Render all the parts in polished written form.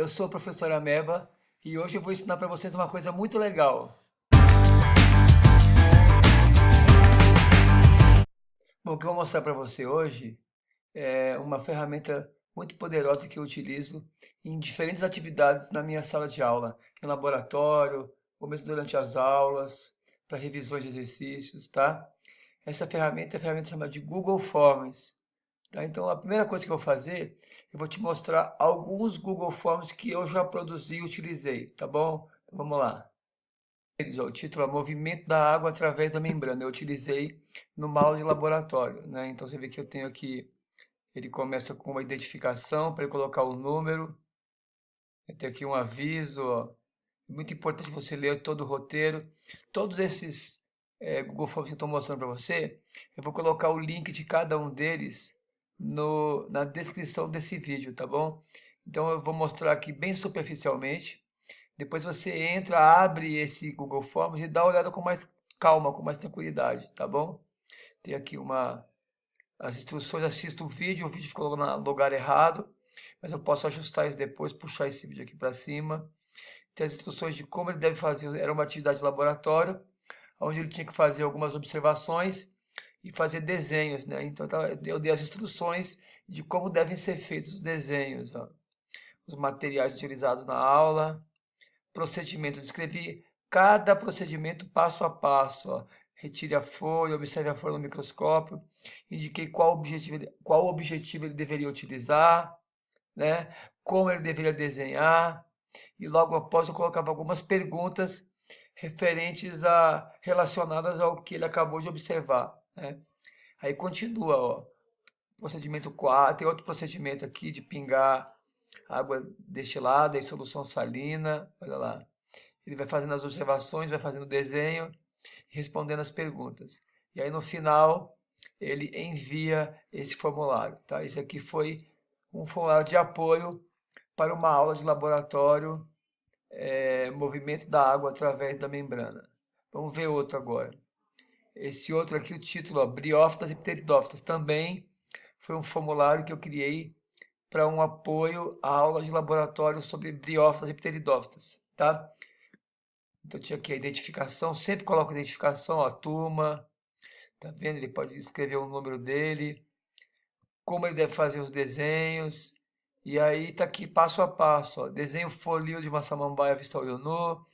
Eu sou o professor Ameba e hoje eu vou ensinar para vocês uma coisa muito legal. Bom, o que eu vou mostrar para você hoje é uma ferramenta muito poderosa que eu utilizo em diferentes atividades na minha sala de aula, em laboratório, ou mesmo durante as aulas, para revisões de exercícios, tá? Essa ferramenta é a ferramenta chamada de Google Forms. Tá? Então, a primeira coisa que eu vou fazer, eu vou te mostrar alguns Google Forms que eu já produzi e utilizei, tá bom? Então, vamos lá. O título é Movimento da Água através da Membrana. Eu utilizei numa aula de laboratório, né? Então, você vê que eu tenho aqui, ele começa com uma identificação para eu colocar o número. Eu tenho aqui um aviso, ó. É muito importante você ler todo o roteiro. Todos esses Google Forms que eu estou mostrando para você, eu vou colocar o link de cada um deles na descrição desse vídeo, tá bom? Então eu vou mostrar aqui bem superficialmente. Depois você entra, abre esse Google Forms e dá uma olhada com mais calma, com mais tranquilidade, tá bom? Tem aqui as instruções, assista o vídeo ficou no lugar errado, mas eu posso ajustar isso depois, puxar esse vídeo aqui para cima. Tem as instruções de como ele deve fazer, era uma atividade de laboratório, onde ele tinha que fazer algumas observações e fazer desenhos, né? Então eu dei as instruções de como devem ser feitos os desenhos, ó. Os materiais utilizados na aula, procedimentos, descrevi cada procedimento passo a passo, ó. Retire a folha, observe a folha no microscópio, indiquei qual objetivo ele deveria utilizar, né? Como ele deveria desenhar, e logo após eu colocava algumas perguntas relacionadas ao que ele acabou de observar, né? Aí continua, ó, procedimento 4, tem outro procedimento aqui de pingar água destilada em solução salina, olha lá. Ele vai fazendo as observações, vai fazendo o desenho, respondendo as perguntas. E aí no final ele envia esse formulário, tá? Esse aqui foi um formulário de apoio para uma aula de laboratório, movimento da água através da membrana. Vamos ver outro agora. Esse outro aqui, o título, ó, Briófitas e Pteridófitas, também foi um formulário que eu criei para um apoio à aula de laboratório sobre briófitas e pteridófitas, tá? Então tinha aqui a identificação, sempre coloco a identificação, ó, a turma, tá vendo? Ele pode escrever o número dele, como ele deve fazer os desenhos, e aí tá aqui passo a passo, ó, desenho folio de uma samambaia vista olho nu,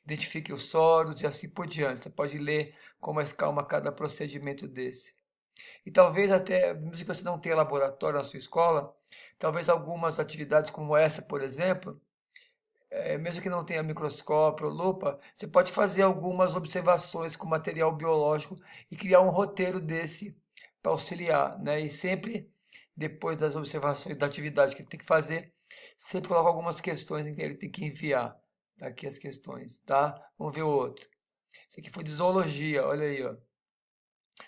identifique os soros e assim por diante. Você pode ler com mais calma cada procedimento desse. E talvez até, mesmo que você não tenha laboratório na sua escola, talvez algumas atividades como essa, por exemplo, mesmo que não tenha microscópio ou lupa, você pode fazer algumas observações com material biológico e criar um roteiro desse para auxiliar, né? E sempre, depois das observações da atividade que ele tem que fazer, sempre coloca algumas questões em que ele tem que enviar. Aqui as questões, tá? Vamos ver o outro. Esse aqui foi de zoologia, olha aí, ó.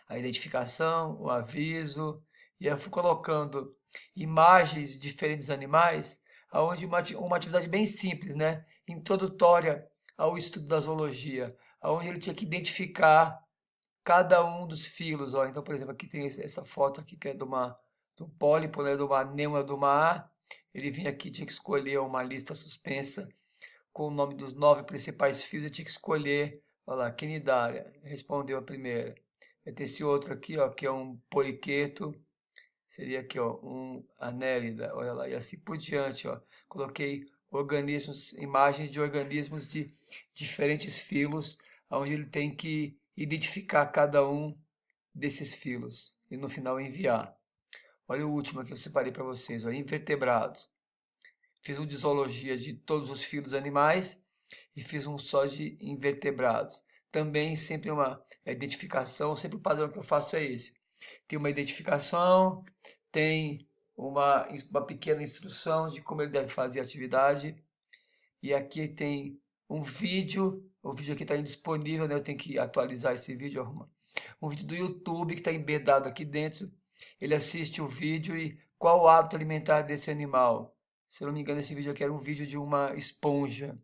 A identificação, o aviso, e eu fui colocando imagens de diferentes animais, aonde uma atividade bem simples, né? Introdutória ao estudo da zoologia, aonde ele tinha que identificar cada um dos filos, ó. Então, por exemplo, aqui tem essa foto aqui que é de um pólipo, né? De uma anêmona do mar. Ele vinha aqui, tinha que escolher uma lista suspensa com o nome dos 9 principais filos, eu tinha que escolher, olha lá, quinidária, respondeu a primeira. Vai ter esse outro aqui, ó, que é um poliqueto, seria aqui, ó, um anélida, olha lá, e assim por diante, ó. Coloquei organismos, imagens de organismos de diferentes filos, onde ele tem que identificar cada um desses filos e no final enviar. Olha o último que eu separei para vocês, ó, invertebrados. Fiz um de zoologia de todos os filos animais e fiz um só de invertebrados. Também sempre uma identificação, sempre o padrão que eu faço é esse. Tem uma identificação, tem uma pequena instrução de como ele deve fazer a atividade. E aqui tem um vídeo, o vídeo aqui está indisponível, né? Eu tenho que atualizar esse vídeo, arrumar. Um vídeo do YouTube que está embedado aqui dentro. Ele assiste o vídeo e qual o hábito alimentar desse animal. Se eu não me engano, esse vídeo aqui era um vídeo de uma esponja.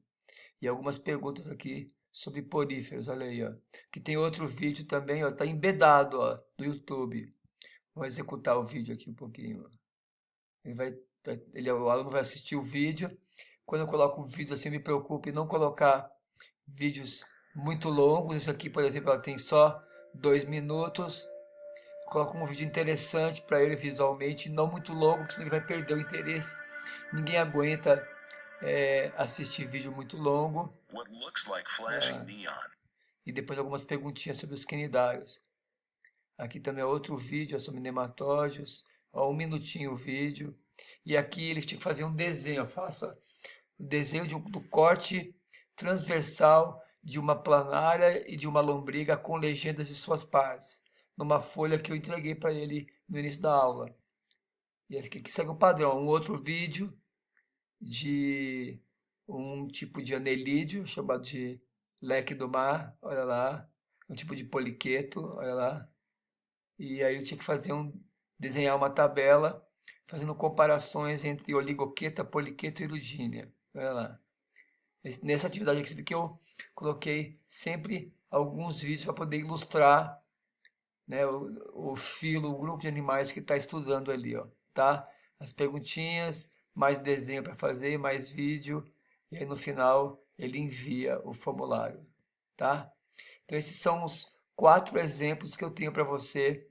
E algumas perguntas aqui sobre poríferos, olha aí, ó. Que tem outro vídeo também, ó, tá embedado, ó, do YouTube. Vou executar o vídeo aqui um pouquinho, ó. O aluno vai assistir o vídeo, quando eu coloco um vídeo assim, eu me preocupo em não colocar vídeos muito longos. Esse aqui, por exemplo, ela tem só 2 minutos. Coloco um vídeo interessante para ele visualmente, não muito longo, porque senão ele vai perder o interesse. Ninguém aguenta assistir vídeo muito longo. E depois algumas perguntinhas sobre os cnidários. Aqui também é outro vídeo sobre nematóides. Ó, 1 minutinho o vídeo. E aqui eles tinham que fazer um desenho. Faça o desenho do corte transversal de uma planária e de uma lombriga com legendas de suas partes, numa folha que eu entreguei para ele no início da aula. E esse aqui segue um padrão. Um outro vídeo de um tipo de anelídeo chamado de leque do mar, olha lá. Um tipo de poliqueto, olha lá. E aí eu tinha que desenhar uma tabela fazendo comparações entre oligoqueta, poliqueto e erudínia. Olha lá. Nessa atividade aqui eu coloquei sempre alguns vídeos para poder ilustrar, né, o filo, o grupo de animais que está estudando ali, ó, tá? As perguntinhas, mais desenho para fazer, mais vídeo, e aí no final ele envia o formulário, tá? Então esses são os 4 exemplos que eu tenho para você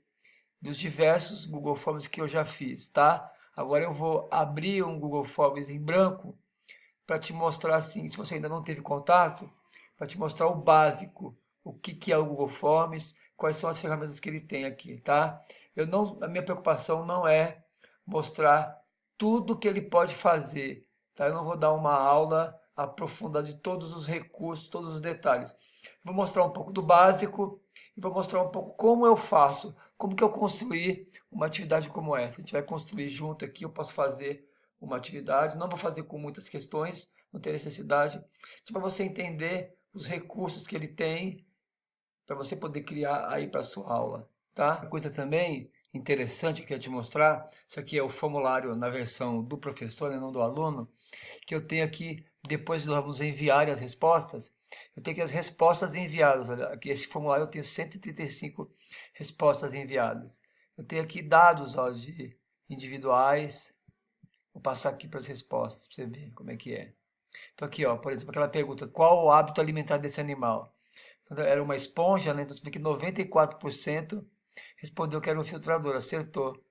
dos diversos Google Forms que eu já fiz, tá? Agora eu vou abrir um Google Forms em branco para te mostrar assim, se você ainda não teve contato, para te mostrar o básico, o que é o Google Forms, quais são as ferramentas que ele tem aqui, tá? A minha preocupação não é mostrar tudo que ele pode fazer, tá? Eu não vou dar uma aula aprofundada de todos os recursos, todos os detalhes. Vou mostrar um pouco do básico e vou mostrar um pouco como eu faço, como que eu construí uma atividade como essa. A gente vai construir junto aqui, eu posso fazer uma atividade, não vou fazer com muitas questões, não tem necessidade, para você entender os recursos que ele tem para você poder criar aí para sua aula, tá? Uma coisa também interessante que eu queria te mostrar, isso aqui é o formulário na versão do professor, né, não do aluno, que eu tenho aqui, depois dos alunos enviarem as respostas, eu tenho aqui as respostas enviadas, olha, aqui esse formulário eu tenho 135 respostas enviadas. Eu tenho aqui dados, ó, de individuais. Vou passar aqui para as respostas, para você ver como é que é. Então aqui, ó, por exemplo, aquela pergunta, qual o hábito alimentar desse animal? Então, era uma esponja, né? Então você vê que 94% respondeu que era um filtrador, acertou.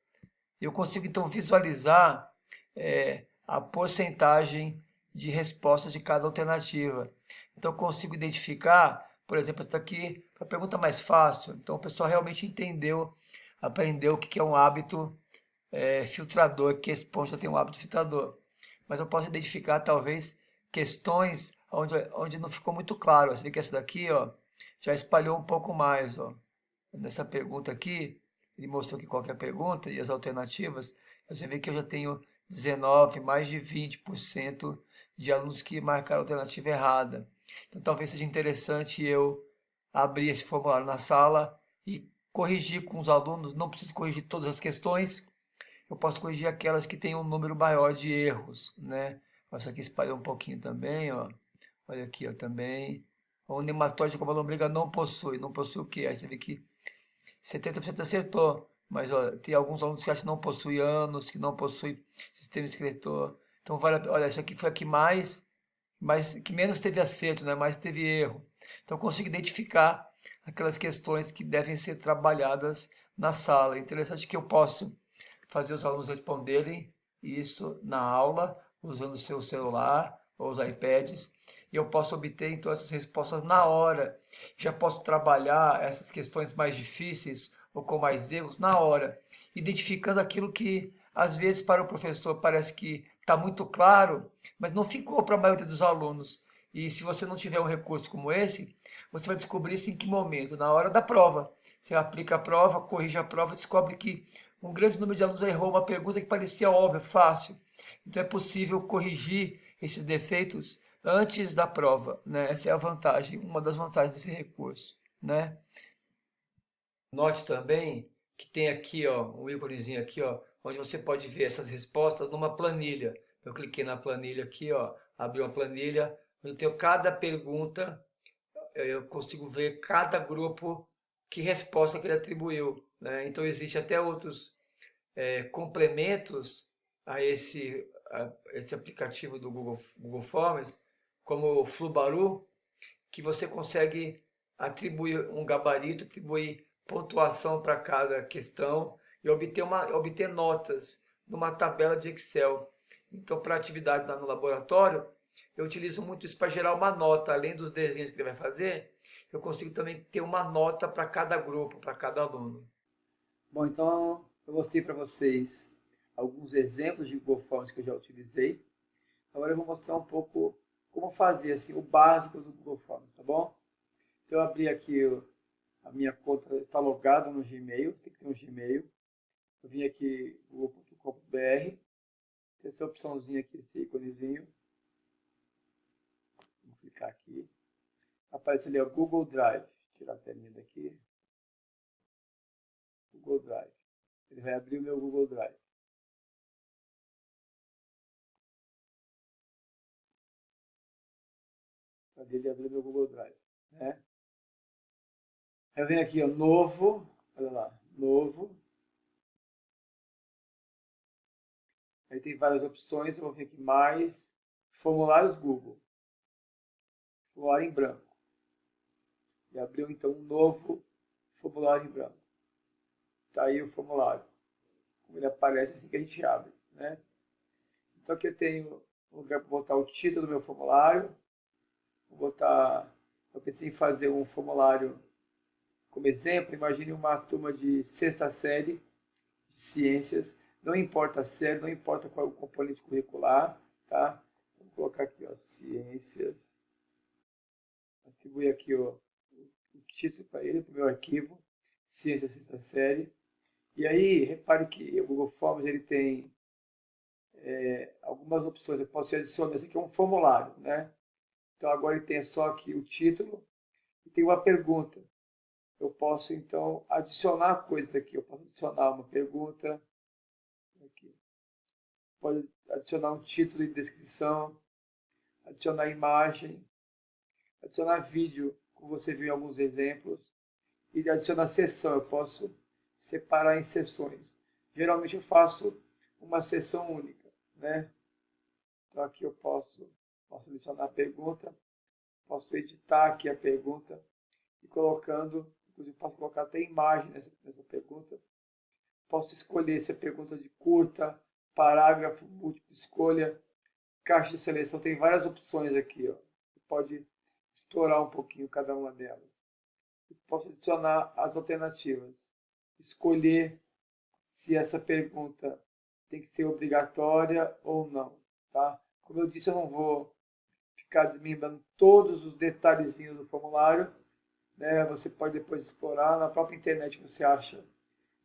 Eu consigo então visualizar a porcentagem de respostas de cada alternativa. Então eu consigo identificar, por exemplo, essa daqui, a pergunta mais fácil. Então o pessoal realmente entendeu, aprendeu o que é um hábito filtrador, que a esponja tem um hábito filtrador. Mas eu posso identificar talvez questões onde não ficou muito claro. Você vê que essa daqui, ó, já espalhou um pouco mais, ó. Nessa pergunta aqui, ele mostrou que qualquer pergunta e as alternativas, você vê que eu já tenho 19, mais de 20% de alunos que marcaram a alternativa errada. Então talvez seja interessante eu abrir esse formulário na sala e corrigir com os alunos, não preciso corrigir todas as questões, eu posso corrigir aquelas que têm um número maior de erros, né? Essa aqui espalhou um pouquinho também, ó. Olha aqui, ó, também. O nematóide como a lombriga não possui. Não possui o quê? Aí você vê que 70% acertou. Mas, ó, tem alguns alunos que acham que não possui ânus, que não possui sistema excretor. Então, olha, essa aqui foi a que que menos teve acerto, né? Mais teve erro. Então, eu consigo identificar aquelas questões que devem ser trabalhadas na sala. É interessante que eu posso fazer os alunos responderem isso na aula, usando o seu celular ou os iPads, e eu posso obter então essas respostas na hora. Já posso trabalhar essas questões mais difíceis ou com mais erros na hora, identificando aquilo que às vezes para o professor parece que está muito claro, mas não ficou para a maioria dos alunos. E se você não tiver um recurso como esse, você vai descobrir isso em que momento? Na hora da prova. Você aplica a prova, corrige a prova e descobre que um grande número de alunos errou uma pergunta que parecia óbvia, fácil. Então é possível corrigir esses defeitos antes da prova, né? Essa é a vantagem, uma das vantagens desse recurso, né? Note também que tem aqui, ó, um íconezinho aqui, ó, onde você pode ver essas respostas numa planilha. Eu cliquei na planilha aqui, ó, abri uma planilha, onde eu tenho cada pergunta, eu consigo ver cada grupo que resposta que ele atribuiu, né? Então existe até outros complementos esse aplicativo do Google Forms, como o Flubaru, que você consegue atribuir um gabarito, atribuir pontuação para cada questão e obter notas numa tabela de Excel. Então, para atividades lá no laboratório, eu utilizo muito isso para gerar uma nota, além dos desenhos que ele vai fazer, eu consigo também ter uma nota para cada grupo, para cada aluno. Bom, então eu mostrei para vocês alguns exemplos de Google Forms que eu já utilizei. Agora eu vou mostrar um pouco como fazer assim, o básico do Google Forms, tá bom? Então eu abri aqui a minha conta, está logada no Gmail, tem que ter um Gmail. Eu vim aqui google.com.br, tem essa opçãozinha aqui, esse íconezinho. Vou clicar aqui. Aparece ali o Google Drive. Vou tirar a telinha daqui. Google Drive. Ele vai abrir o meu Google Drive. Para ele abrir o meu Google Drive, né? Eu venho aqui, ó, novo. Olha lá, novo. Aí tem várias opções. Eu vou vir aqui mais. Formulários Google. Formulário em branco. E abriu então um novo formulário em branco. Está aí o formulário. Como ele aparece assim que a gente abre, né? Então aqui eu tenho um lugar para botar o título do meu formulário. Vou botar. Eu pensei em fazer um formulário como exemplo. Imagine uma turma de sexta série de ciências. Não importa a série, não importa qual é o componente curricular, tá? Vou colocar aqui, ó, ciências. Atribuir aqui, ó, o título para ele, para o meu arquivo, ciências sexta série. E aí, repare que o Google Forms ele tem algumas opções. Eu posso adicionar, esse aqui é um formulário, né? Então agora ele tem só aqui o título e tem uma pergunta. Eu posso então adicionar coisas aqui. Eu posso adicionar uma pergunta aqui. Pode adicionar um título e descrição, adicionar imagem, adicionar vídeo, como você viu em alguns exemplos, e adicionar sessão. Eu posso separar em sessões. Geralmente eu faço uma sessão única, né? Então aqui eu posso adicionar a pergunta, posso editar aqui a pergunta e colocando, inclusive posso colocar até imagem nessa pergunta. Posso escolher se a pergunta de curta, parágrafo, múltipla escolha, caixa de seleção, tem várias opções aqui, ó. Você pode explorar um pouquinho cada uma delas. Eu posso adicionar as alternativas, escolher se essa pergunta tem que ser obrigatória ou não, tá? Como eu disse, eu não vou ficar desmembrando todos os detalhezinhos do formulário, né? Você pode depois explorar, na própria internet você acha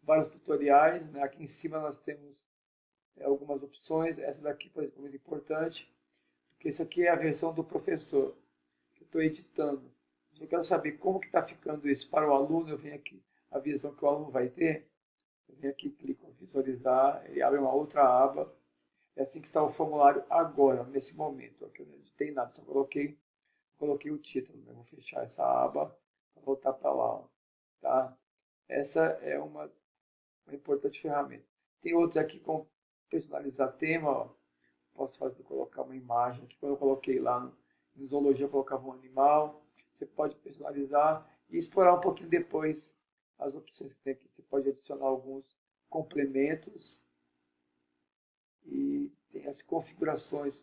vários tutoriais, né? Aqui em cima nós temos algumas opções, essa daqui, por exemplo, é muito importante, porque isso aqui é a versão do professor, que eu estou editando. Se eu quero saber como que está ficando isso para o aluno, eu venho aqui, a visão que o aluno vai ter, eu venho aqui, clico em visualizar, ele abre uma outra aba, é assim que está o formulário agora, nesse momento. Aqui eu não editei nada, só coloquei o título, né? Vou fechar essa aba para voltar para lá, ó, tá? Essa é uma importante ferramenta. Tem outros aqui com personalizar tema, ó. Posso colocar uma imagem aqui, quando eu coloquei lá no zoologia, eu colocava um animal. Você pode personalizar e explorar um pouquinho depois as opções que tem aqui. Você pode adicionar alguns complementos e tem as configurações,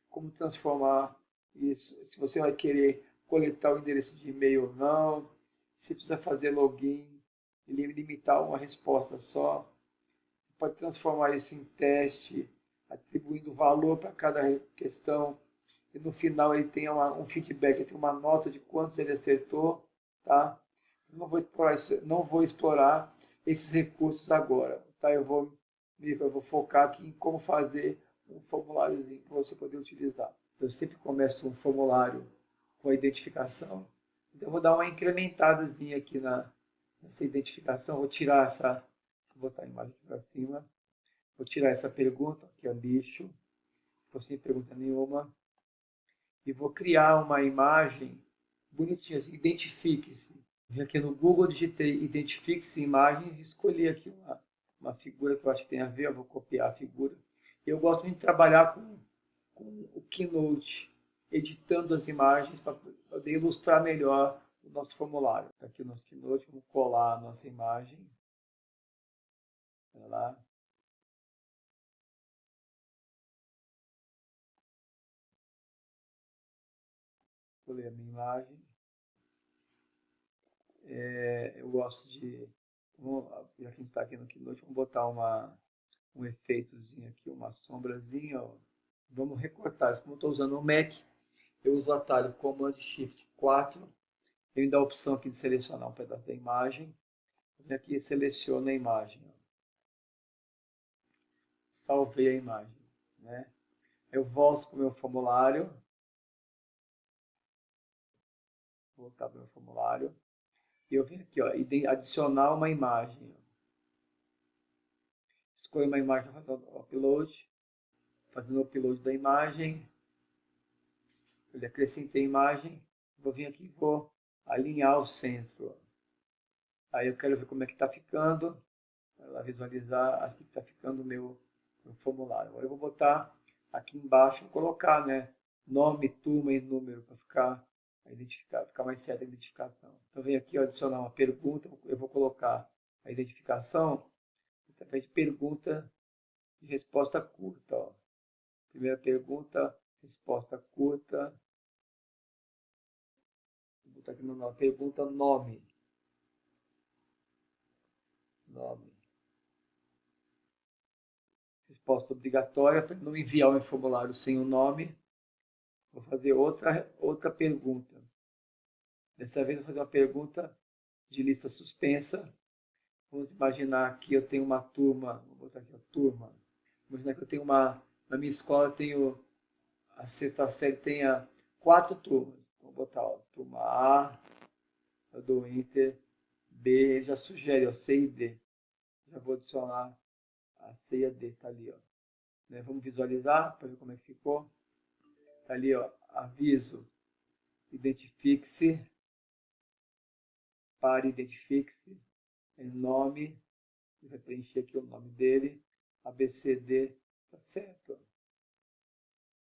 como transformar isso, se você vai querer coletar o endereço de e-mail ou não, se precisa fazer login e limitar uma resposta só. Você pode transformar isso em teste, atribuindo valor para cada questão, e no final ele tem um feedback, ele tem uma nota de quantos ele acertou, tá? Eu não vou explorar esses recursos agora, tá? Eu vou focar aqui em como fazer um formuláriozinho para você poder utilizar. Eu sempre começo um formulário com a identificação, então eu vou dar uma incrementadazinha aqui nessa identificação, vou tirar essa, vou botar a imagem aqui para cima, vou tirar essa pergunta, que é lixo, não vou sem pergunta nenhuma, e vou criar uma imagem bonitinha, assim, identifique-se. Aqui no Google digitei identifique-se imagens e escolhi aqui uma figura que eu acho que tem a ver, eu vou copiar a figura Eu gosto muito de trabalhar com o Keynote, editando as imagens para poder ilustrar melhor o nosso formulário. Está aqui o nosso Keynote, vamos colar a nossa imagem. Olha lá. Vou ler a minha imagem. Eu gosto de, já que a gente está aqui no Keynote, vamos botar um efeitozinho aqui, uma sombrazinha. Ó. Vamos recortar. Como eu estou usando o Mac, eu uso o atalho Command Shift 4. Ele dá a opção aqui de selecionar um pedaço da imagem. E aqui seleciono a imagem. Ó. Salvei a imagem. Né? Eu volto para o meu formulário. Vou voltar para o meu formulário. E eu venho aqui, ó, adicionar uma imagem. Ó. Escolho uma imagem para fazer o upload. Fazendo o upload da imagem. Eu acrescentei a imagem. Vou vir aqui e vou alinhar o centro. Ó. Aí eu quero ver como é que está ficando. Para visualizar assim que está ficando o meu formulário. Agora eu vou botar aqui embaixo, vou colocar, né, nome, turma e número para ficar mais certa a identificação. Então vem aqui, ó, adicionar uma pergunta, eu vou colocar a identificação através de pergunta e resposta curta. Ó. Primeira pergunta, resposta curta. Vou botar aqui no nome, pergunta nome. Nome. Resposta obrigatória, para não enviar o formulário sem o nome. Vou fazer outra pergunta. Dessa vez vou fazer uma pergunta de lista suspensa. Vamos imaginar que eu tenho uma turma, vou botar aqui a turma. Vamos imaginar que eu tenho na minha escola a sexta série tenha 4 turmas. Vou botar, ó, turma A, eu dou Enter, B, já sugere, ó, C e D. Já vou adicionar a C e a D, tá ali, ó. Né? Vamos visualizar para ver como é que ficou. Tá ali, ó, aviso, identifique-se, pare, identifique-se, em nome, vai preencher aqui o nome dele, ABCD, tá certo.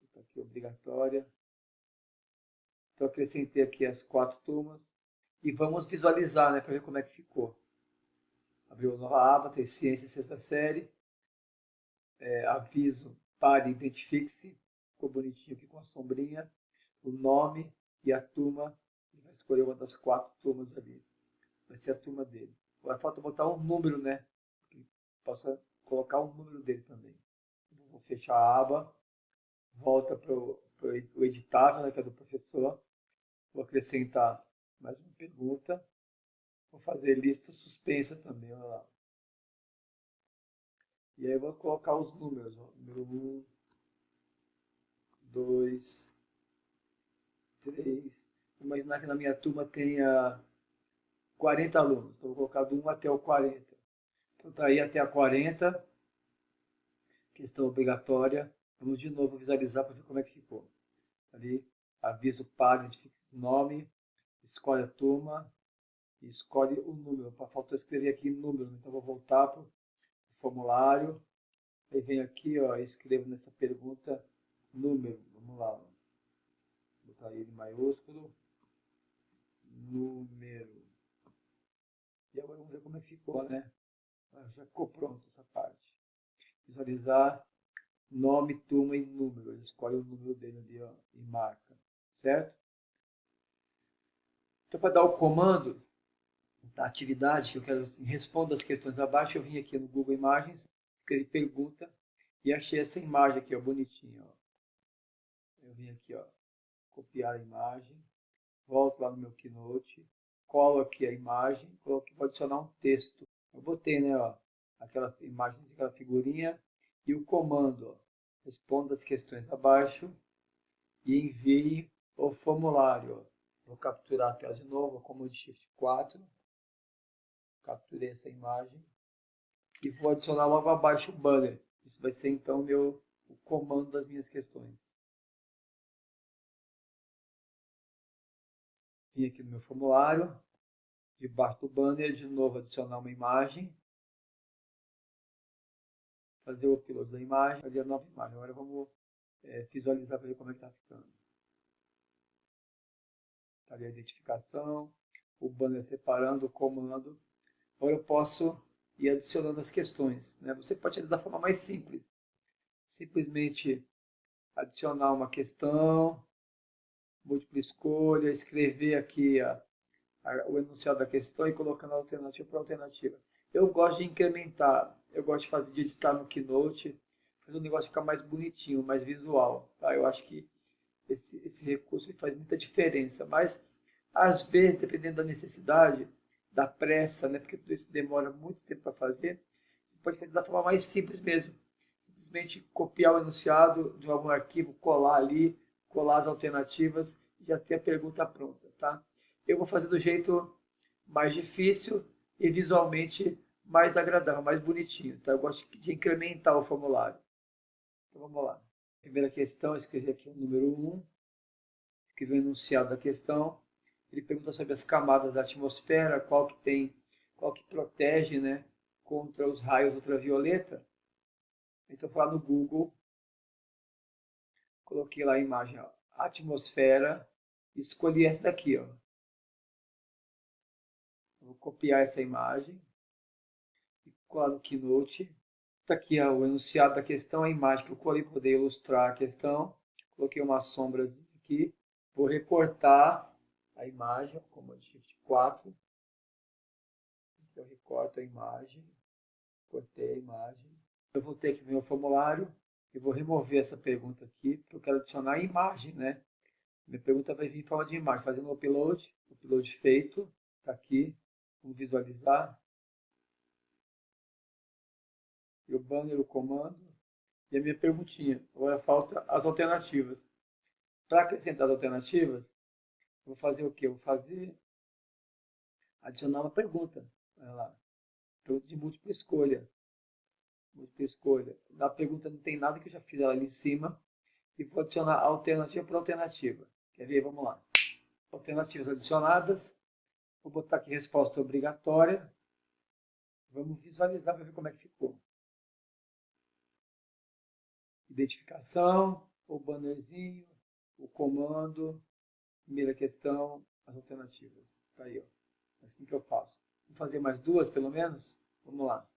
Está aqui obrigatória. Então acrescentei aqui as 4 turmas e vamos visualizar, né, para ver como é que ficou. Abriu uma nova aba, tem ciência, sexta série, aviso, pare, identifique-se, ficou bonitinho aqui com a sombrinha, o nome e a turma, ele vai escolher uma das 4 turmas ali, vai ser a turma dele. Agora falta botar um número, né, que possa colocar o número dele também. Vou fechar a aba, volta para o editável, né, que é do professor. Vou acrescentar mais uma pergunta. Vou fazer lista suspensa também. Olha lá. E aí eu vou colocar os números. Ó. Número 1, 2, 3. Vou imaginar que na minha turma tenha 40 alunos. Então, vou colocar do 1 até o 40. Então, está aí até a 40. Questão obrigatória. Vamos de novo visualizar para ver como é que ficou. Ali, aviso para, identifique o nome, escolhe a turma e escolhe o número. Faltou escrever aqui número, então vou voltar para o formulário. Aí vem aqui, ó, escrevo nessa pergunta número. Vamos lá. Ó. Vou botar ele em maiúsculo. Número. E agora vamos ver como é que ficou, né? Já ficou pronto essa parte. Visualizar nome, turma e número. Ele escolhe o número dele ali, ó, e marca. Certo? Então, para dar o comando da atividade, que eu quero assim, responda as questões abaixo, eu vim aqui no Google Imagens, escrevi pergunta e achei essa imagem aqui, ó, bonitinha. Ó. Eu vim aqui, ó, copiar a imagem, volto lá no meu Keynote, colo aqui a imagem, vou adicionar um texto. Eu botei, né, ó, aquela imagem, aquela figurinha e o comando, ó, responda as questões abaixo e envie o formulário. Ó. Vou capturar a tela de novo, Command Shift 4. Capturei essa imagem e vou adicionar logo abaixo o banner. Isso vai ser então o comando das minhas questões. Vim aqui no meu formulário, debaixo do banner, de novo adicionar uma imagem. fazer o upload da imagem, fazer a nova imagem. Agora vamos visualizar para ver como é que está ficando. Está ali a identificação, o banner separando, o comando. Agora eu posso ir adicionando as questões, né? Você pode fazer da forma mais simples. Simplesmente adicionar uma questão, múltipla escolha, escrever aqui o enunciado da questão e colocando a alternativa por alternativa. Eu gosto de incrementar, eu gosto de fazer, de editar no Keynote, fazer o negócio ficar mais bonitinho, mais visual. Tá? Eu acho que esse recurso faz muita diferença, mas às vezes, dependendo da necessidade, da pressa, né, porque tudo isso demora muito tempo para fazer, você pode fazer da forma mais simples mesmo. Simplesmente copiar o enunciado de algum arquivo, colar ali, colar as alternativas e já ter a pergunta pronta. Tá? Eu vou fazer do jeito mais difícil e visualmente mais agradável, mais bonitinho. Tá? Eu gosto de incrementar o formulário. Então vamos lá. Primeira questão, escrevi aqui o número 1, escrevi o enunciado da questão. Ele pergunta sobre as camadas da atmosfera, qual que protege, né, contra os raios ultravioleta. Então, vou lá no Google, coloquei lá a imagem, ó, atmosfera, e escolhi essa daqui, ó. Vou copiar essa imagem e colar no Keynote. Está aqui ó, o enunciado da questão, a imagem que eu colei para poder ilustrar a questão. Coloquei uma sombra aqui. Vou recortar a imagem, comando Shift 4. Eu recorto a imagem, cortei a imagem. Eu vou ter aqui no meu formulário e vou remover essa pergunta aqui, porque eu quero adicionar a imagem, né? Minha pergunta vai vir em forma de imagem, fazendo o upload feito, está aqui, vamos visualizar. E o banner, o comando, e a minha perguntinha. Agora falta as alternativas. Para acrescentar as alternativas, eu vou fazer o quê? Eu vou adicionar uma pergunta. Olha lá. Pergunta de múltipla escolha. Múltipla escolha. Na pergunta não tem nada que eu já fiz ela ali em cima. E vou adicionar alternativa por alternativa. Quer ver? Vamos lá. Alternativas adicionadas. Vou botar aqui resposta obrigatória. Vamos visualizar para ver como é que ficou. Identificação, o bannerzinho, o comando, primeira questão, as alternativas. Tá aí, ó. Assim que eu faço. Vou fazer mais duas, pelo menos? Vamos lá.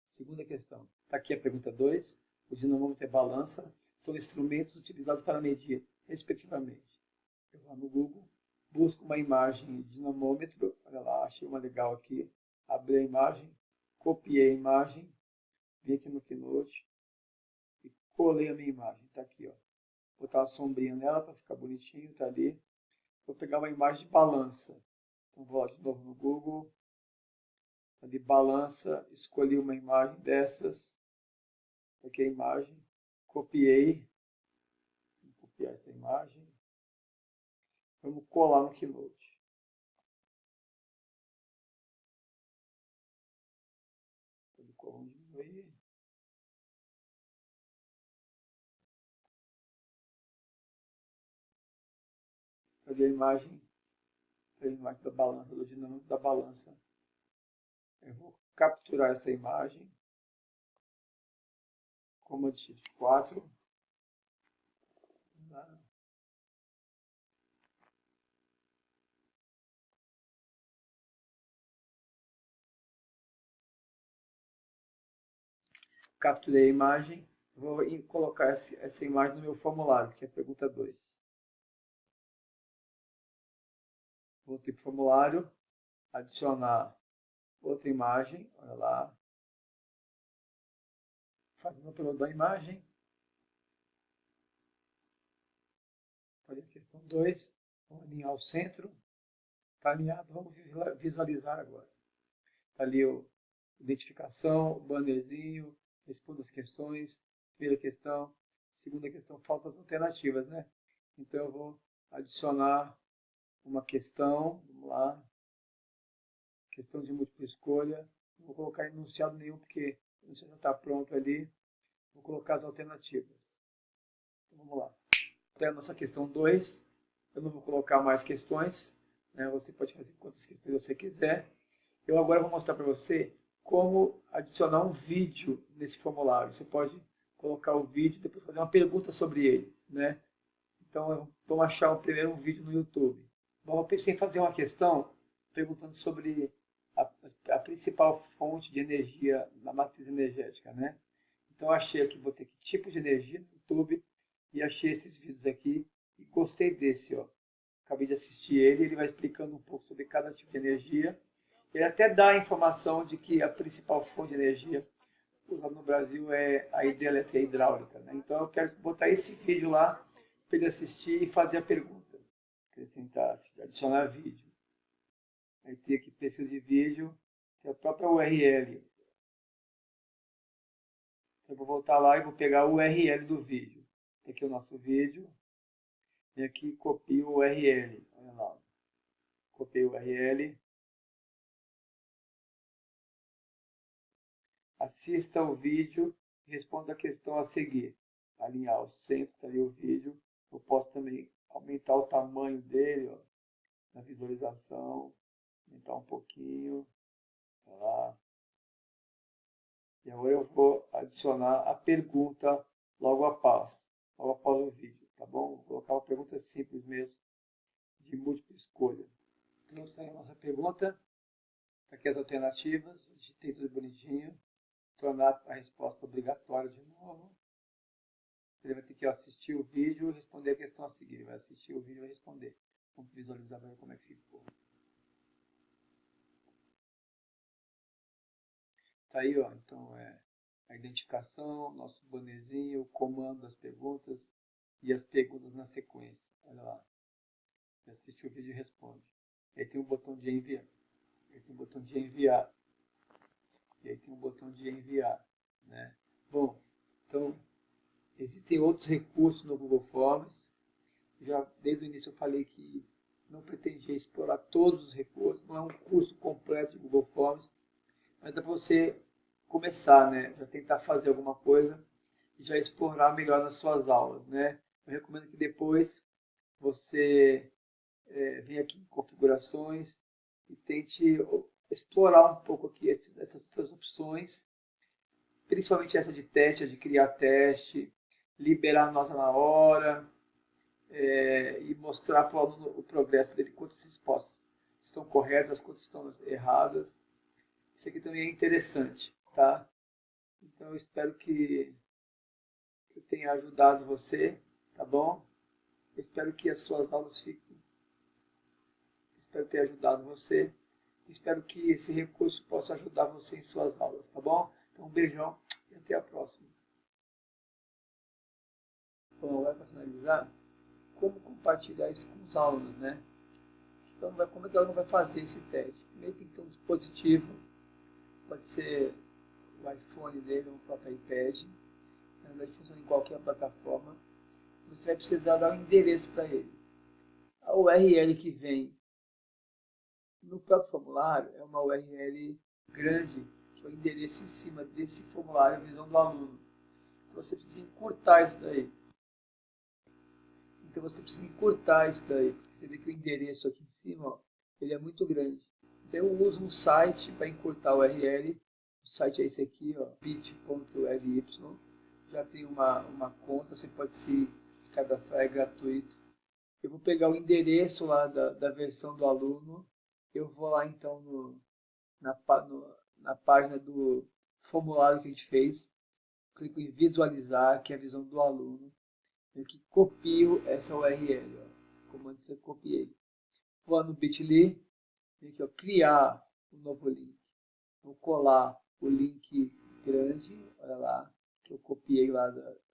Segunda questão. Está aqui a pergunta 2. O dinamômetro e a balança são instrumentos utilizados para medir, respectivamente. Eu vou no Google, busco uma imagem de dinamômetro. Olha lá, achei uma legal aqui. Abri a imagem, copiei a imagem, vim aqui no Keynote e colei a minha imagem. Está aqui, ó. Vou botar uma sombrinha nela para ficar bonitinho, tá ali. Vou pegar uma imagem de balança. Então vou lá de novo no Google, ali balança, escolhi uma imagem dessas, peguei a imagem, copiei, vou copiar essa imagem, vamos colar no Keynote. Vamos diminuir. Peguei a imagem da balança, do dinâmico da balança. Eu vou capturar essa imagem, comando Shift 4. Capturei a imagem, vou colocar essa imagem no meu formulário, que é a pergunta 2. Vou ter para o formulário, adicionar outra imagem, olha lá, fazendo o upload da imagem. Fazer a questão 2, vamos alinhar ao centro, está alinhado, vamos visualizar agora. Está ali a identificação, o bannerzinho, responda as questões, primeira questão, segunda questão, faltam as alternativas, né? Então eu vou adicionar uma questão, vamos lá, questão de múltipla escolha, não vou colocar enunciado nenhum porque o enunciado já está pronto ali, vou colocar as alternativas. Então vamos lá. Até a nossa questão 2, eu não vou colocar mais questões, né? Você pode fazer quantas questões você quiser. Eu agora vou mostrar para você como adicionar um vídeo nesse formulário. Você pode colocar o vídeo e depois fazer uma pergunta sobre ele, né? Então, vamos achar primeiro um vídeo no YouTube. Bom, eu pensei em fazer uma questão perguntando sobre a principal fonte de energia na matriz energética, né? Então, eu achei aqui, botei aqui tipos de energia no YouTube e achei esses vídeos aqui e gostei desse, ó. Acabei de assistir ele vai explicando um pouco sobre cada tipo de energia. Ele até dá a informação de que a principal fonte de energia usada no Brasil é a hidrelétrica hidráulica, né? Então, eu quero botar esse vídeo lá para ele assistir e fazer a pergunta. Acrescentar, adicionar vídeo. Aí tem aqui pesquisa de vídeo, tem a própria URL. Então, eu vou voltar lá e vou pegar a URL do vídeo. Tem aqui o nosso vídeo. E aqui copio o URL. Olha lá. Copiei o URL. Assista o vídeo e responda a questão a seguir. Alinhar ao centro, está ali o vídeo. Eu posso também aumentar o tamanho dele, ó, na visualização. Aumentar um pouquinho. Tá lá. E agora eu vou adicionar a pergunta logo após o vídeo, tá bom? Vou colocar uma pergunta simples mesmo, de múltipla escolha. Pronto, tá aí a nossa pergunta. Aqui as alternativas, digitei tudo bonitinho. Tornar a resposta obrigatória de novo. Ele vai ter que assistir o vídeo e responder a questão a seguir. Ele vai assistir o vídeo e vai responder. Vamos visualizar para ver como é que ficou. Tá aí, ó. Então a identificação, nosso bonezinho, o comando das perguntas e as perguntas na sequência. Olha lá. Você assiste o vídeo e responde. Aí tem o botão de enviar. Aí tem o botão de enviar. E aí tem o botão de enviar, né? Bom, então existem outros recursos no Google Forms. Já desde o início eu falei que não pretendia explorar todos os recursos. Não é um curso completo de Google Forms, mas dá para você começar, né? Já tentar fazer alguma coisa e já explorar melhor nas suas aulas, né? Eu recomendo que depois você venha aqui em configurações e tente explorar um pouco aqui essas outras opções, principalmente essa de teste, de criar teste, liberar nota na hora e mostrar para o aluno o progresso dele, quantas respostas estão corretas, quantas estão erradas. Isso aqui também é interessante, tá? Então eu espero que eu tenha ajudado você, tá bom? Eu espero que as suas aulas fiquem. Espero ter ajudado você. Espero que esse recurso possa ajudar você em suas aulas, tá bom? Então um beijão e até a próxima. Bom, agora para finalizar, como compartilhar isso com os alunos, né? Então, como é que o aluno vai fazer esse teste? Primeiro tem que ter um dispositivo, pode ser o iPhone dele ou o próprio iPad, na verdade funciona em qualquer plataforma. Você vai precisar dar um endereço para ele. A URL que vem no próprio formulário é uma URL grande, que é o endereço em cima desse formulário, a visão do aluno. Você precisa encurtar isso daí. Então você precisa encurtar isso daí, porque você vê que o endereço aqui em cima, ó, ele é muito grande. Então eu uso um site para encurtar o URL. O site é esse aqui, ó, bit.ly. Já tem uma conta, você pode se cadastrar, é gratuito. Eu vou pegar o endereço lá da versão do aluno. Eu vou lá então na página do formulário que a gente fez. Clico em visualizar, que é a visão do aluno. Eu aqui copio essa URL. Ó. Comando que eu copiei. Vou lá no bit.ly. Aqui, ó, criar um novo link. Vou colar o link grande. Olha lá. Que eu copiei lá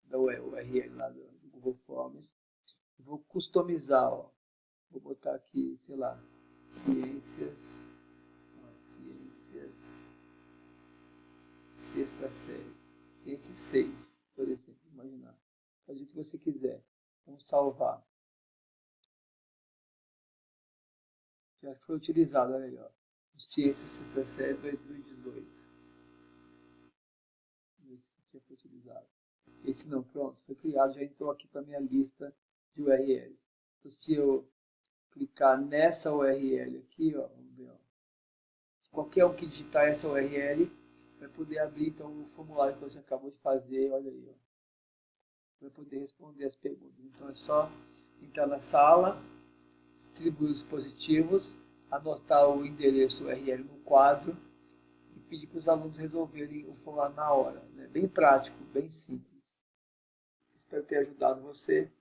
da URL lá do Google Forms. Vou customizar. Ó. Vou botar aqui, sei lá, ciências, sexta série, ciências 6, por exemplo, imaginar. Faz o que você quiser. Vamos salvar. Já foi utilizado, olha aí, ó. Ciências sexta série 2018. Esse já foi utilizado. Esse não, pronto, foi criado, já entrou aqui para minha lista de URLs. Então, se eu clicar nessa URL aqui, ó, vamos ver, ó. Se qualquer um que digitar essa URL, vai poder abrir então o formulário que você acabou de fazer, olha aí, ó. Vai poder responder as perguntas. Então é só entrar na sala, distribuir os dispositivos, anotar o endereço URL no quadro e pedir para os alunos resolverem o formulário na hora, né? Bem prático, bem simples. Espero ter ajudado você.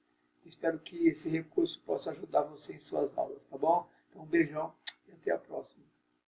Espero que esse recurso possa ajudar você em suas aulas, tá bom? Então um beijão e até a próxima.